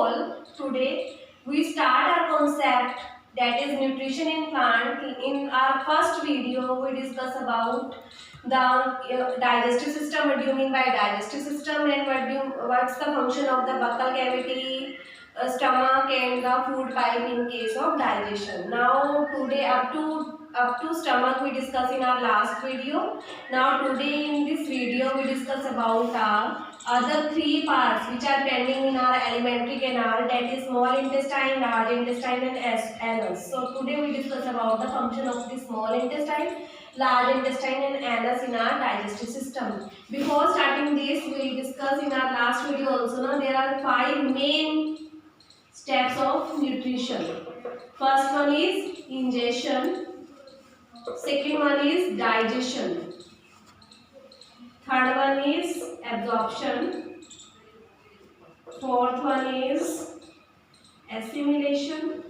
all, today we start our concept that is nutrition in plant. In our first video, we discuss about the digestive system. What do you mean by digestive system, and what's the function of the buccal cavity, stomach, and the food pipe in case of digestion. Now today up to stomach we discuss in our last video. Now today in this video we discuss about other three parts which are pending in our alimentary canal, that is small intestine, large intestine, and anus. So today we discuss about the function of the small intestine, large intestine, and anus in our digestive system. Before starting this, we discuss in our last video also. Now there are 5 main steps of nutrition. First one is ingestion, second one is digestion, third one is absorption, fourth one is assimilation,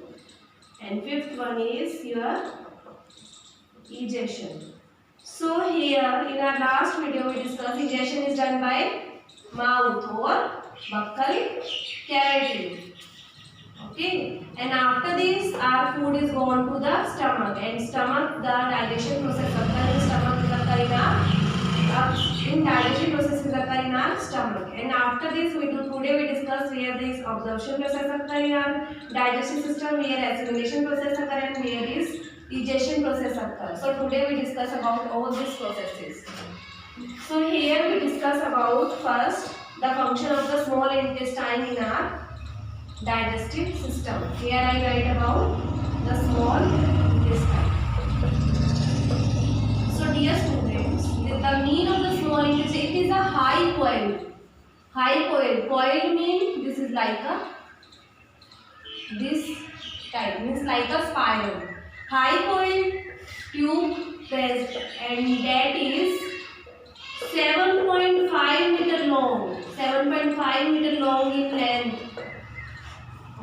and fifth one is your egestion. So here in our last video we discussed egestion is done by mouth or buccal cavity. Okay, and after this our food is gone to the stomach, and stomach, the digestion process occurs in stomach, is occur in our digestion process is occur in our stomach. And after this today we discuss where this absorption process occur in our digestive system, where assimilation process occur, and where is egestion process occur. So today we discuss about all these processes. So here we discuss about first the function of the small intestine in our digestive system. Here I write about the small intestine. So dear students, the mean of the small intestine, it is a hypoid. Hypoid. Coiled means this is like this type, means like a spiral. Hypoid tube present, and that is 7.5 meter long. 7.5 meter long in length.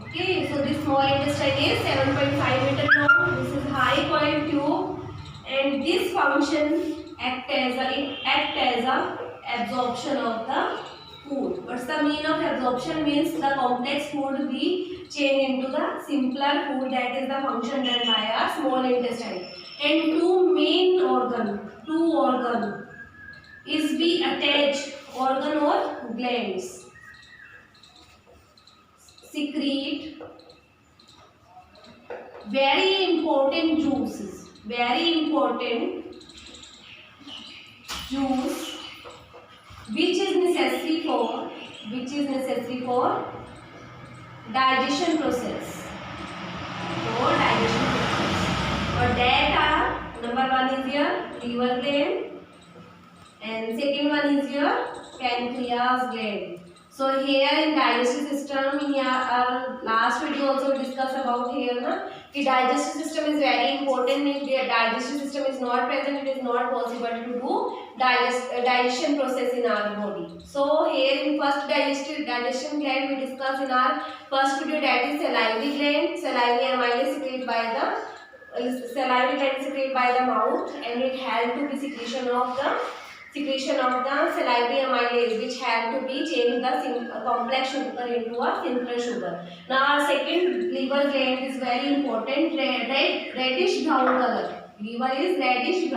Okay, so this small intestine is 7.5 meter long. This is hypoid tube, and this function act as a absorption of the food. What's the mean of absorption? Means the complex food be changed into the simpler food. That is the function done by our small intestine. And two organ is be attached organ or glands. Secrete very important juices, juice which is necessary for digestion process. Or that are, number one is your liver gland, and second one is your pancreas gland. So here in digestive system, in our last video also we discussed about here the digestive system is very important. If the digestive system is not present, it is not possible to do digestion process in our body. So here in first digestion gland we discussed in our first video, that is salivary gland. Salivary amylase is secreted by the mouth, and it helps to be secretion of the salivary amylase, which have to be changed the complex sugar into a simpler sugar. Now our second liver gland is very important, reddish brown color. Liver is reddish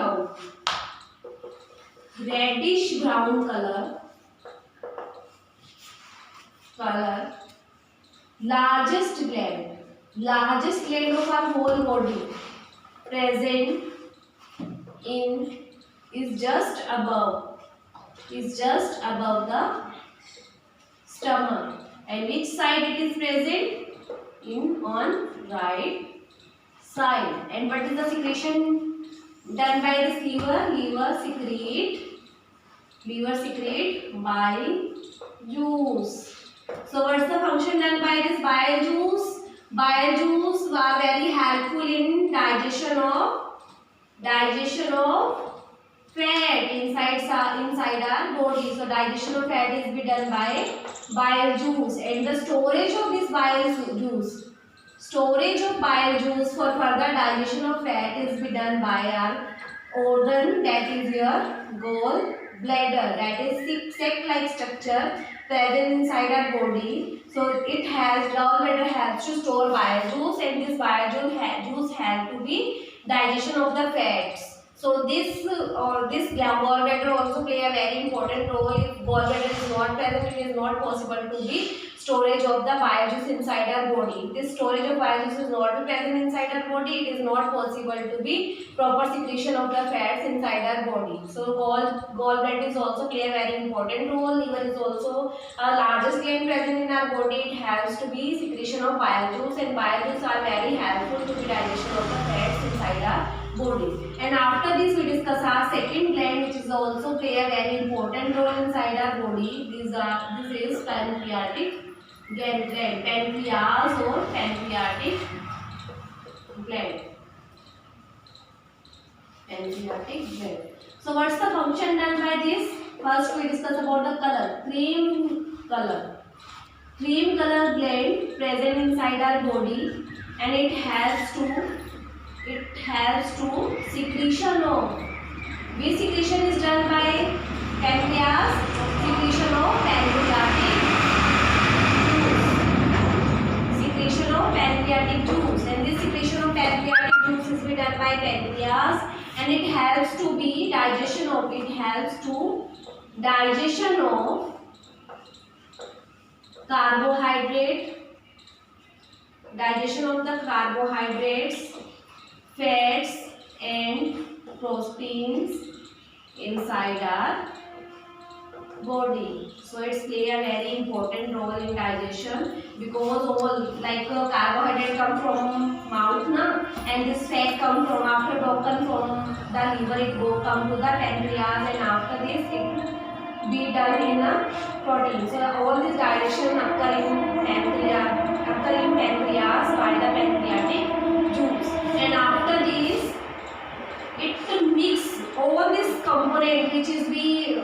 brown color. Largest gland of our whole body, present in is just above the stomach. And which side it is present? On right side. And what is the secretion done by this liver? Liver secrete bile juice. So what's the function done by this bile juice? Bile juice are very helpful in digestion of fat inside our body. So digestion of fat is be done by bile juice, and the storage of this bile juice for further digestion of fat is be done by our organ, that is your gall bladder, that is sac-like structure present inside our body. So it has, gallbladder has to store bile juice, and this bile juice has to be digestion of the fats. So this gallbladder also play a very important role. If gallbladder is not present, it is not possible to be storage of the bile juice inside our body. This storage of bile juice is not present inside our body, it is not possible to be proper secretion of the fats inside our body. So gallbladder is also play a very important role. Liver is also a largest gland present in our body. It has to be secretion of bile juice, and bile juice are very helpful to the digestion of the fats inside our body. And after this we discuss our second gland, which is also play a very important role inside our body. This is pancreatic gland, pancreas or pancreatic gland. Pancreatic gland. So what's the function done by this? First we discuss about the color. Cream color. Cream color gland present inside our body, and it has to secretion of, which secretion is done by pancreas? Secretion of pancreatic juice. Secretion of pancreatic juice, and this secretion of pancreatic juice is be done by pancreas, and it helps to be digestion of carbohydrate, digestion of the carbohydrates, fats and proteins inside our body. So it's play a very important role in digestion, because all like carbohydrate come from mouth na, and this fat come from, after broken from the liver, it come to the pancreas, and after this it be done in a protein. So all this digestion occur in pancreas by the pancreatic juice, and after this it mix all this component which is be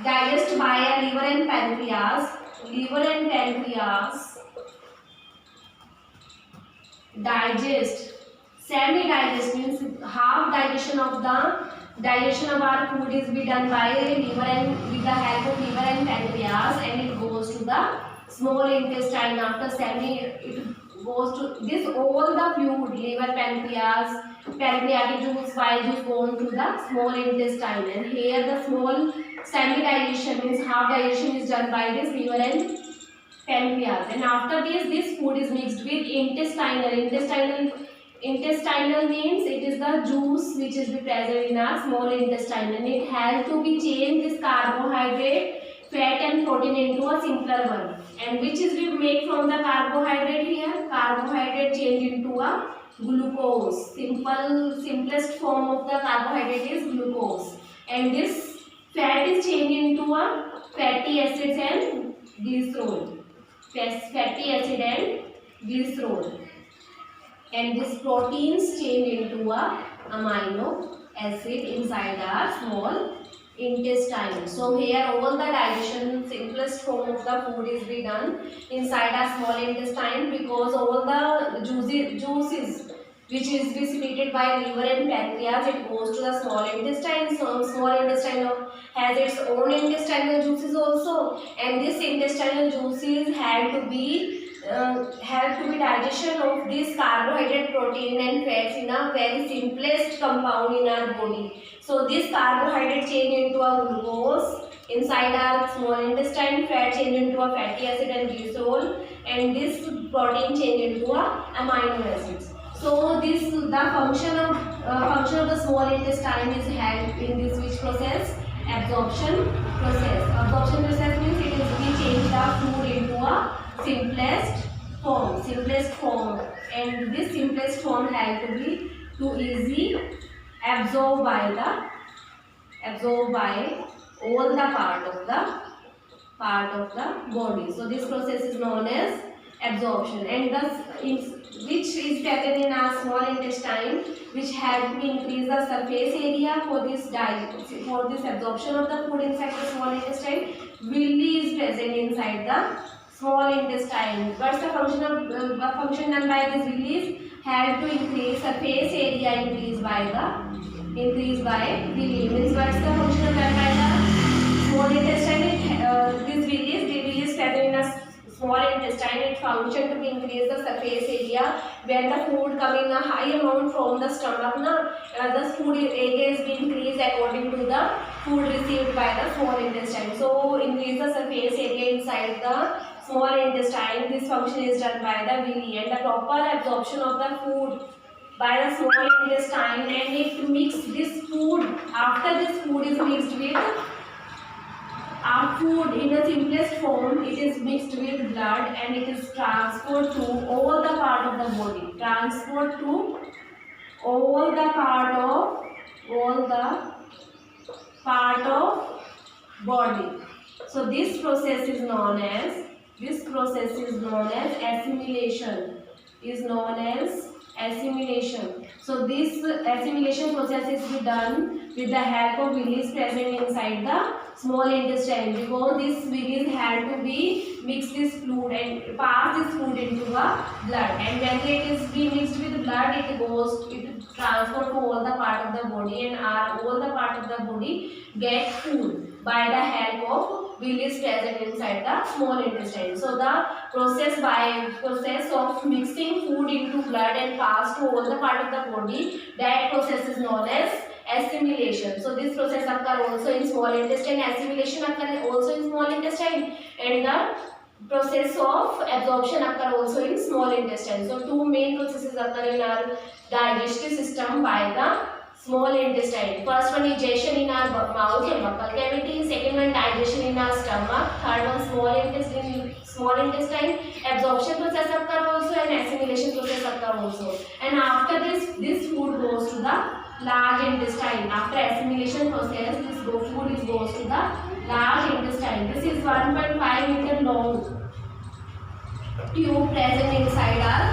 digest by a liver and pancreas. Liver and pancreas digest, semi-digest means half digestion of our food is be done by liver and with the help of liver and pancreas, and it goes to the small intestine. After it goes to this, all the fluid, liver, pancreas, pancreatic juice, bile juice go to the small intestine, and here the small semi-digestion means half digestion is done by this liver and pancreas, and after this food is mixed with intestinal. Intestinal means it is the juice which is present in our small intestine, and it has to be changed this carbohydrate, fat and protein into a simpler one. And which is we make from the carbohydrate here? Carbohydrate change into a glucose. Simplest form of the carbohydrate is glucose. And this fat is changed into a fatty acids and glycerol. Fatty acid and glycerol. And this proteins change into a amino acid inside our small intestine. So here all the digestion, simplest form of the food is be done inside our small intestine, because all the juices which is be secreted by liver and pancreas, it goes to the small intestine. So small intestine has its own intestinal juices also, and this intestinal juices have to be digestion of this carbohydrate, protein and fats in a very simplest compound in our body. So this carbohydrate change into a glucose inside our small intestine, fat change into a fatty acid and glycerol, and this protein change into a amino acids. So this the function of the small intestine is held in this which process? Absorption process. Absorption process means it is we change the food into a simplest form, and this simplest form has to be too easy absorbed by all the part of the body. So this process is known as absorption, and thus which is present in our small intestine, which help to increase the surface area for this absorption of the food inside the small intestine. Villi is present inside the small intestine. What's the function done by this villi? Help to increase surface area increase by villi. Means what's the function done by the small intestine? This villi small intestine, it function to increase the surface area. When the food come in a high amount from the stomach, the food area is being increased according to the food received by the small intestine. So increase the surface area inside the small intestine. This function is done by the villi, and the proper absorption of the food by the small intestine, and it mix this food. After this food is mixed with our food in the simplest form, it is mixed with blood and it is transferred to all the part of the body. Transferred to all the part of body. So this process is known as assimilation. So this assimilation process is be done with the help of villi present inside the small intestine, because this villi had to be mix this fluid and pass this food into the blood, and when it is be mixed with blood, it transfer to all the part of the body, and all the part of the body get food by the help of villi present inside the small intestine. So the process of mixing food into blood and pass to all the part of the body, that process is known as assimilation. So this process occur also in small intestine. Assimilation occur also in small intestine, and the process of absorption occur also in small intestine. So two main processes occur in our digestive system by the small intestine. First one, digestion in our mouth or buccal cavity. Second one, digestion in our stomach. Third one, small intestine. Absorption process occur also and assimilation process occur also. And after this food goes to the large intestine. After assimilation process, this food goes to the large intestine. This is 1.5 meter long tube present inside our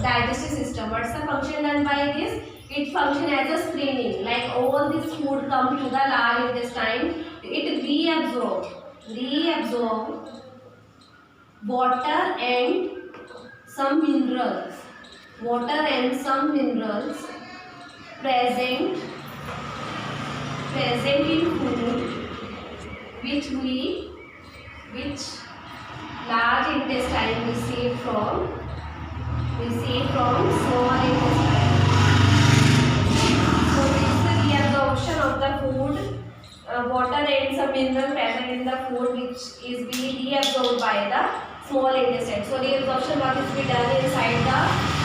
digestive system. What's the function done by this? It functions as a screening. Like all this food come to the large intestine, it reabsorb water and some minerals. Present in food which large intestine receive from small intestine. So this reabsorption of the food, water and some mineral present in the food which is being reabsorbed by the small intestine. So reabsorption what is be done inside the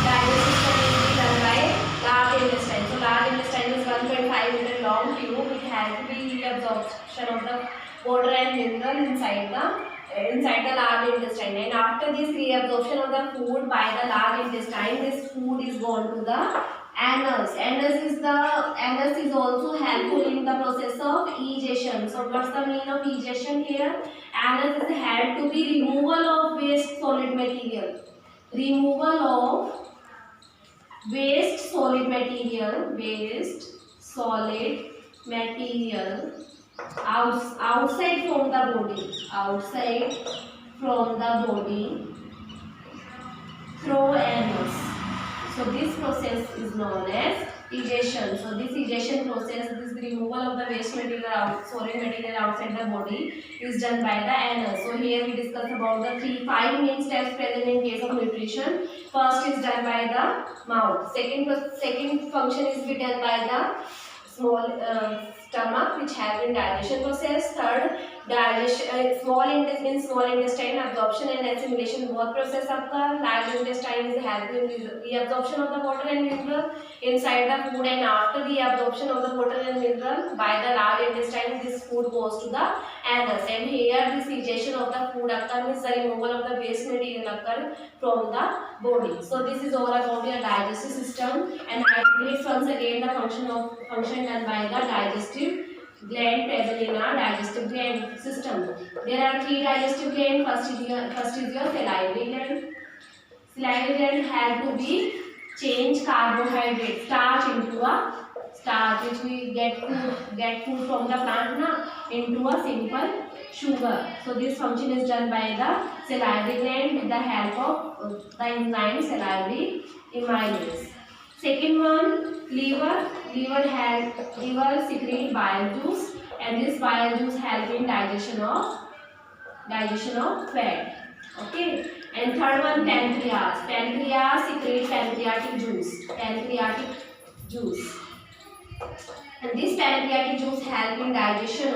digestive system is be done by large intestine. So large intestine is 1.5 meter long tube. It has to be reabsorption of the water and mineral inside the large intestine, and after this reabsorption of the food by the large intestine, this food is gone to the anus. Anus is also helpful in the process of egestion. So what's the meaning of egestion here? Anus is had to be removal of waste solid material. Outside from the body through anus. So this process is known as egestion. So this egestion process, this removal of the waste material, solid material outside the body is done by the anus. So here we discuss about the 5 main steps present in case of nutrition. First is done by the mouth. Second function is be done by the small stomach, which has been digestion process. Third, small intestine absorption and assimilation both process occur. Large intestine is helping reabsorption of the water and mineral inside the food, and after the absorption of the water and mineral by the large intestine, this food goes to the anus. And here this egestion of the food occur means the removal of the waste material occur from the body. So this is all about your digestive system, and I repeat once again the function done by the digestive gland present in our digestive gland system. There are 3 digestive glands. First is your salivary gland. Salivary gland had to be change carbohydrate starch into a starch, which we get food from the plant into a simple sugar. So this function is done by the salivary gland with the help of the enzyme salivary amylase. Second one, liver. Liver secrete bile juice, and this bile juice help in digestion of fat. Okay, and third one, pancreas. Pancreas secretes pancreatic juice. Pancreatic juice. And this pancreatic juice help in digestion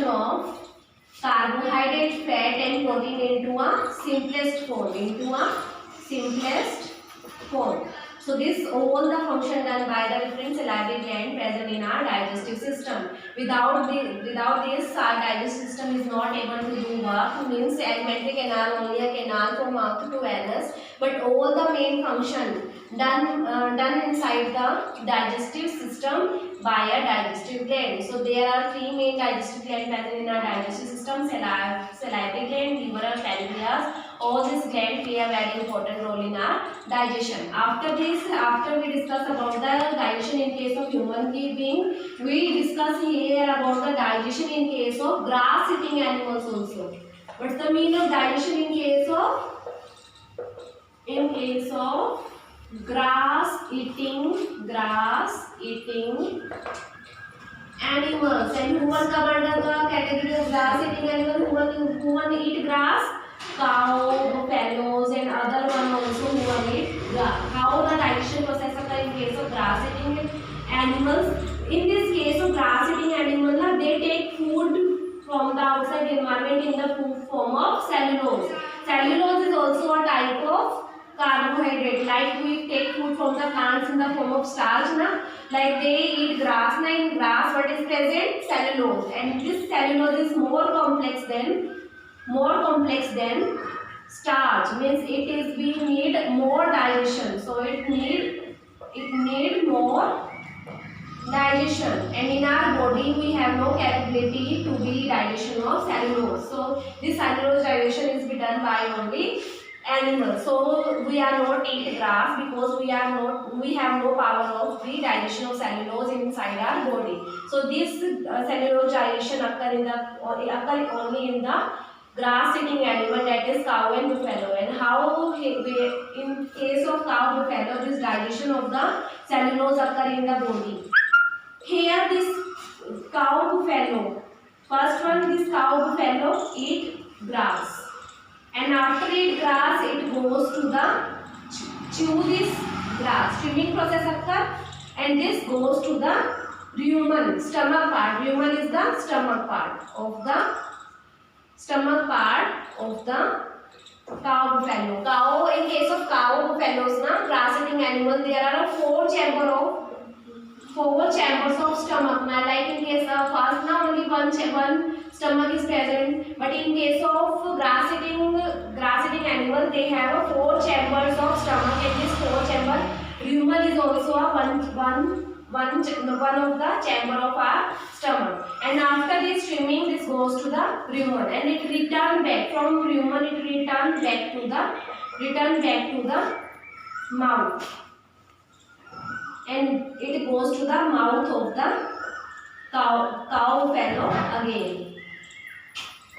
of carbohydrate, fat, and protein into a simplest form. So this all the function done by the different salivary gland present in our digestive system. Without this, our digestive system is not able to do work. Means alimentary canal only a canal from mouth to anus, but all the main function done inside the digestive system by a digestive gland. So there are three main digestive glands present in our digestive system: salivary gland, liver, and pancreas. All these glands play a very important role in our digestion. After we discuss about the digestion in case of human being, we discuss here about the digestion in case of grass-eating animals also. What's the meaning of digestion in case of grass-eating animals? And human come under the category of grass-eating animal. Human eat grass. Cow, buffaloes, and other one also who eat grass. How the digestion process occur in case of grass-eating animals? In this case of grass-eating animals, they take food from the outside environment in the form of cellulose. Cellulose is also a type of carbohydrate. Like we take food from the plants in the form of starch, na? Like they eat grass. Na? In grass, what is present? Cellulose. And this cellulose is more complex than starch. Means we need more digestion. So it need more digestion, and in our body we have no capability to be digestion of cellulose. So this cellulose digestion is be done by only animals. So we are not eat grass because we have no power of the digestion of cellulose inside our body. So this cellulose digestion occur only in the grass-eating animal, that is cow and buffalo. And how in case of cow buffalo, this digestion of the cellulose occur in the body. Here this cow buffalo, first one, this cow buffalo eat grass, and after eat grass it goes to the chew this grass. Chewing process occur, and this goes to the rumen, stomach part. Rumen is the stomach part of the cow buffalo. Cow, in case of cow buffaloes, grass-eating animal, there are four chambers of stomach. Now, like in case of first, only one stomach is present, but in case of grass-eating animal, they have four chambers of stomach, and this four chamber rumen is also one of the chamber of our stomach. And after this swimming, this goes to the rumen, and it return back from rumen. It return back to the mouth, and it goes to the mouth of the cow buffalo again.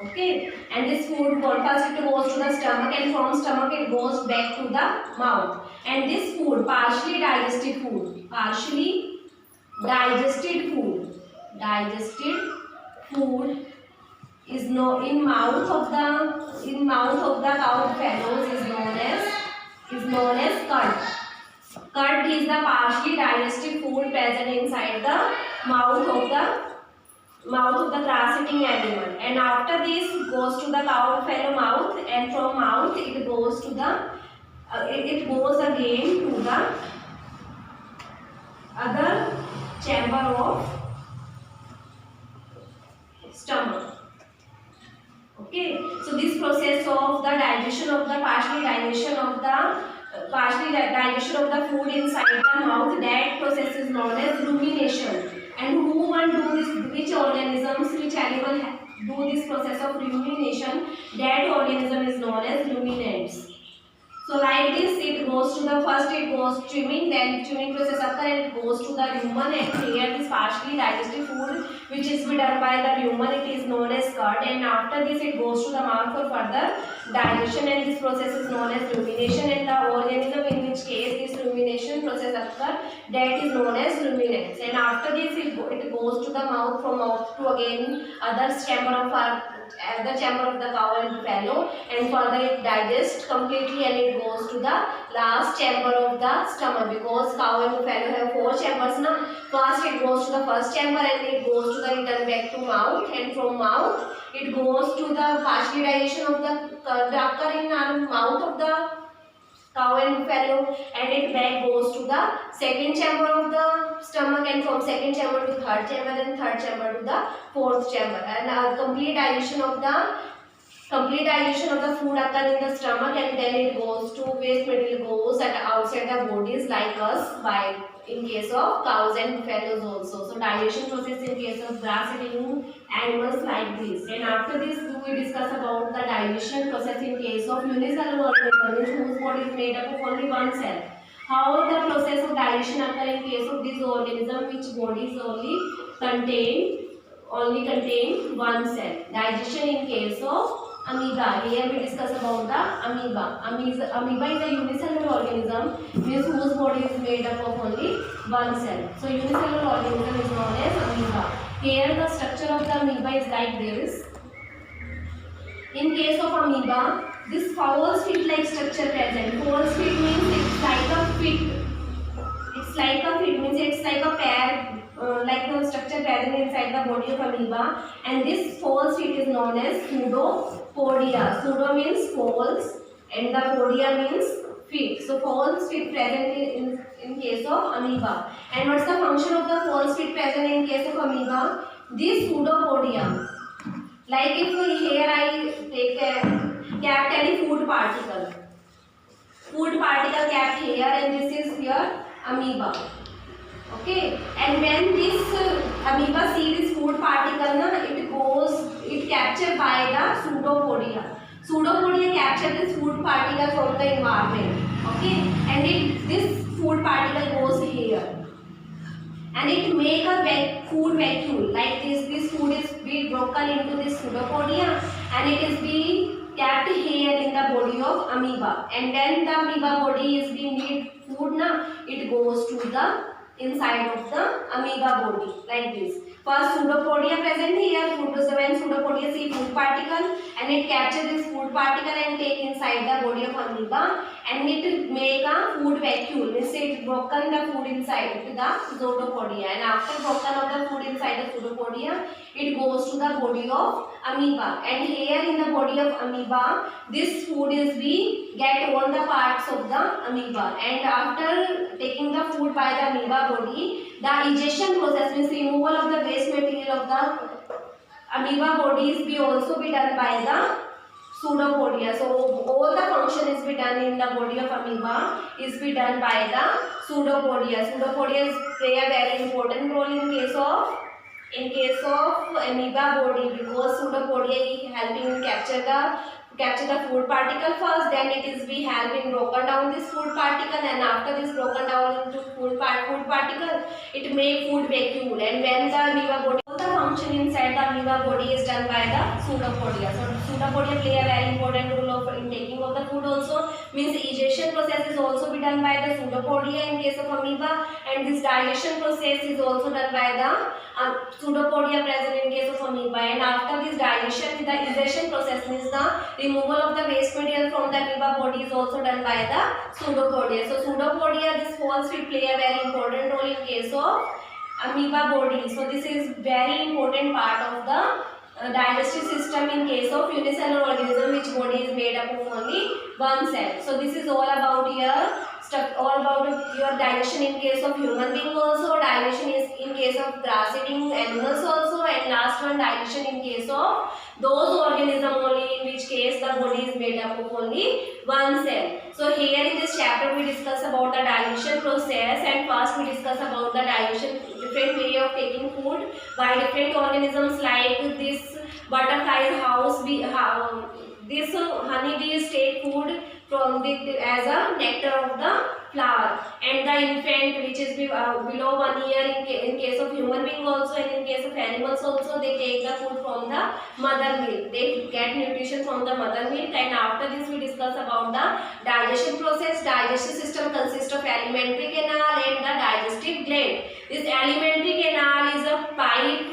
Okay, and this food first it goes to the stomach, and from stomach it goes back to the mouth. And this food, partially digested food is in mouth of the cow buffaloes is known as curd. Curd is the partially digested food present inside the mouth of the grass-eating animal. And after this goes to the cow buffalo mouth, and from mouth it goes to the it goes again to the other chamber of stomach. Okay, so this process of the partial digestion of the food inside the mouth, that process is known as rumination. And which animal do this process of rumination? That organism is known as ruminants. So like this, it goes to the first, it goes chewing, then chewing process occur, and it goes to the rumen, and here this partially digested food which is be done by the rumen, it is known as curd, and after this it goes to the mouth for further digestion, and this process is known as rumination. And the organism in which case this rumination process occur, that is known as ruminants. And after this it goes to the mouth, from mouth to again other chamber of our at the chamber of the cow and buffalo, and further it digests completely and it goes to the last chamber of the stomach, because cow and buffalo have 4 chambers now. First it goes to the first chamber and it goes to the return back to mouth, and from mouth it goes to the partial digestion of the occur in our mouth of the cow and buffalo, and it back goes to the second chamber of the stomach, and from second chamber to third chamber, and third chamber to the fourth chamber, and complete digestion of the food occur in the stomach, and then it goes to waste material goes at outside the bodies like us, by in case of cows and buffaloes also. So digestion process in case of grass eating animals like this. And after this we discuss about the digestion process in case of unicellular organisms whose body is made up of only one cell. How the process of digestion occur in case of this organism which bodies only contain one cell. Digestion in case of amoeba. Here we discuss about the amoeba. Amoeba is a unicellular organism means whose body is made up of only one cell. So unicellular organism is known as amoeba. Here the structure of the amoeba is like this. In case of amoeba, this false feet-like structure present. False feet means it's like a feet. It's like a feet means it's like a pair. Like the structure present inside the body of amoeba, and this false feet is known as pseudopodia. Pseudo means false and the podia means feet. So false feet present in case of amoeba. And what's the function of the false feet present in case of amoeba? This pseudopodia. Like if here I take kept any food particle kept here, and this is your amoeba. Okay, and when this amoeba see this food particle, it captured by the pseudopodia. Pseudopodia capture this food particle from the environment. Okay, and this food particle goes here, and it make a food vacuole like this. This food is being broken into this pseudopodia, and it is being kept here in the body of amoeba. And when the amoeba body is being need food now, it goes to the inside of the amoeba body like this. First pseudopodia present here. When pseudopodia see food particle, and it capture this food particle and take inside the body of amoeba, and it make a food vacuole. Means it broken the food inside the pseudopodia, and after broken of the food inside the pseudopodia, it goes to the body of amoeba. And here in the body of amoeba, this food is we get all the parts of the amoeba, and after taking the food by the amoeba body, the digestion process means removal of the waste material of the amoeba bodies be also be done by the pseudopodia. So all the function is be done in the body of amoeba is be done by the pseudopodia. Pseudopodia play a very important role in case of amoeba body, because pseudopodia is helping capture the food particle first, then it is be helping broken down this food particle, and after this broken down into food particle, it make food vacuole. And when the amoeba body, all the function inside the amoeba body is done by the pseudopodia. So pseudopodia play a very important role in taking of the food also. Means digestion process is also be done by the pseudopodia in case of amoeba, and this digestion process is also done by the pseudopodia present in case of amoeba. And after this digestion, the digestion process means the removal of the waste material from the amoeba body is also done by the pseudopodia. So pseudopodia, this false feet play a very important role in case of amoeba body. So this is very important part of the digestive system in case of unicellular organism which body is made up of only one cell. So this is all about your digestion in case of human being also, digestion is in case of grass eating animals also, and last one digestion in case of those organisms only in which case the body is made up of only one cell. So here in this chapter we discuss about the digestion process, and first we discuss about the digestion, different way of taking food by different organisms like this butterfly's house, this honeybees take food from as a nectar of the flower, and the infant which is below 1 year in case of human being also, and in case of animals also, they take the food from the mother milk. They get nutrition from the mother milk. And after this we discuss about the digestion process. Digestive system consists of alimentary canal and the digestive gland. This alimentary canal is a pipe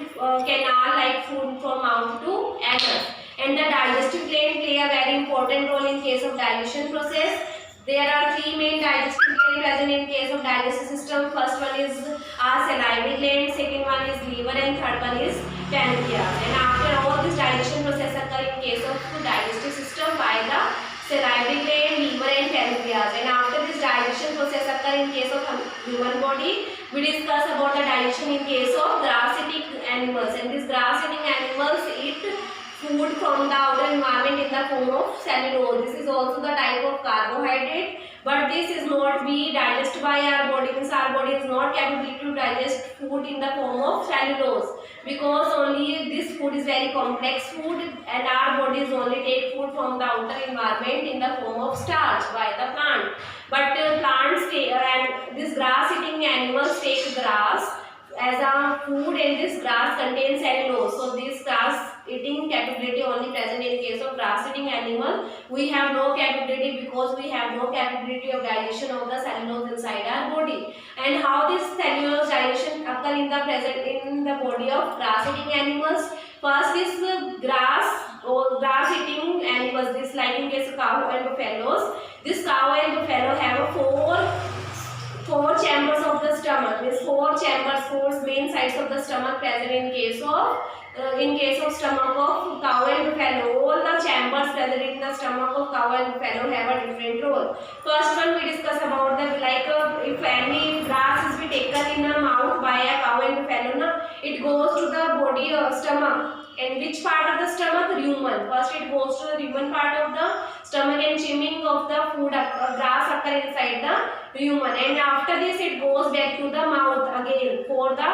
canal like food from mouth to anus, And the digestive gland play a very important role in case of digestion process. There are three main digestive glands present in case of digestive system. First one is our salivary gland, second one is liver, and third one is pancreas. And after all this digestion process occur in case of digestive system by the salivary gland, liver, and pancreas. And after this digestion process occur in case of human body, we discuss about the digestion in case of grass-eating animals. And these grass-eating animals eat food from the outer environment in the form of cellulose. This is also the type of carbohydrate, but this is not be digested by our body. Means our body is not capable to digest food in the form of cellulose, because only this food is very complex food, and our bodies only take food from the outer environment in the form of starch by the plant. But plants take, and this grass-eating animals take grass as a food, and this grass contains cellulose. So this grass eating capability only present in case of grass eating animal. We have no capability because we have no capability of digestion of the cellulose inside our body. And how this cellulose digestion occur in the present in the body of grass eating animals? First is grass or grass eating animals. This like in case of cow and buffaloes. This cow and buffalo have a four chambers of the stomach. These four chambers, four main sides of the stomach present in case of stomach of cow and buffalo. All the chambers present in the stomach of cow and buffalo have a different role. First one we discuss about the if any grass is be taken in the mouth by a cow and buffalo, it goes to the body or stomach. And which part of the stomach? Rumen. First it goes to the rumen part of the stomach, and chewing of the food grass occur inside the rumen. And after this it goes back to the mouth again for the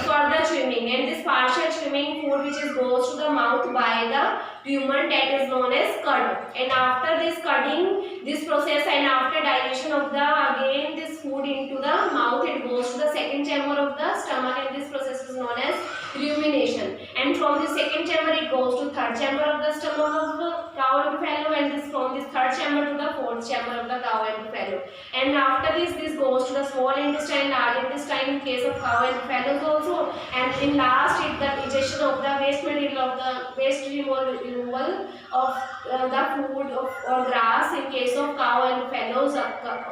further chewing. And this partial chewing food which goes to the mouth by the rumen, that is known as cud. And after this cudding, this process, and after digestion of the again this food into the mouth, it goes to the second chamber of the stomach, and this process is known as rumination. And from the second chamber it goes to third chamber of the stomach of the cow and buffalo, and this from this third chamber to the fourth chamber of the cow and buffalo. And after this goes to the small intestine, large intestine in case of cow and buffalo also. And in last it the digestion of the waste material of the waste removal of the food or grass in case of cow and buffaloes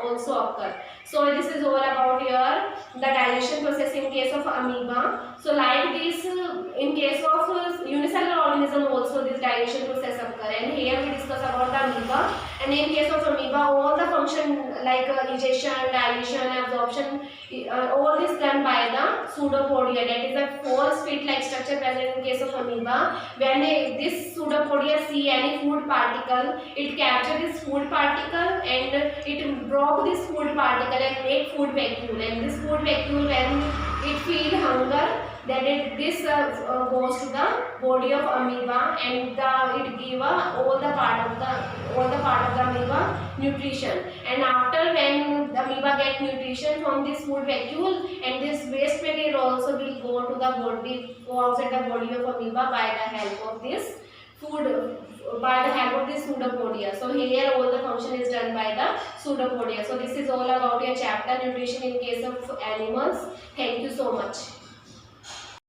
also occur. So this is all about here the digestion process in case of amoeba. So like this in case of unicellular organism also this digestion process occur, and here we discuss about the amoeba. And in case of amoeba, all the function like digestion, dilution, absorption, all this done by the pseudopodia, that is a false feet-like structure present in case of amoeba. When this pseudopodia see any food particle, it capture this food particle and it broke this food particle and make food vacuole. And this food vacuole, when it feel hunger, then this goes to the body of amoeba, and it give all the part of the amoeba nutrition. And after when the amoeba get nutrition from this food vacuole, and this waste material also will go to the body, go outside the body of amoeba by the help of this food, by the help of this pseudopodia. So here all the function is done by the pseudopodia. So this is all about your chapter nutrition in case of animals. Thank you so much.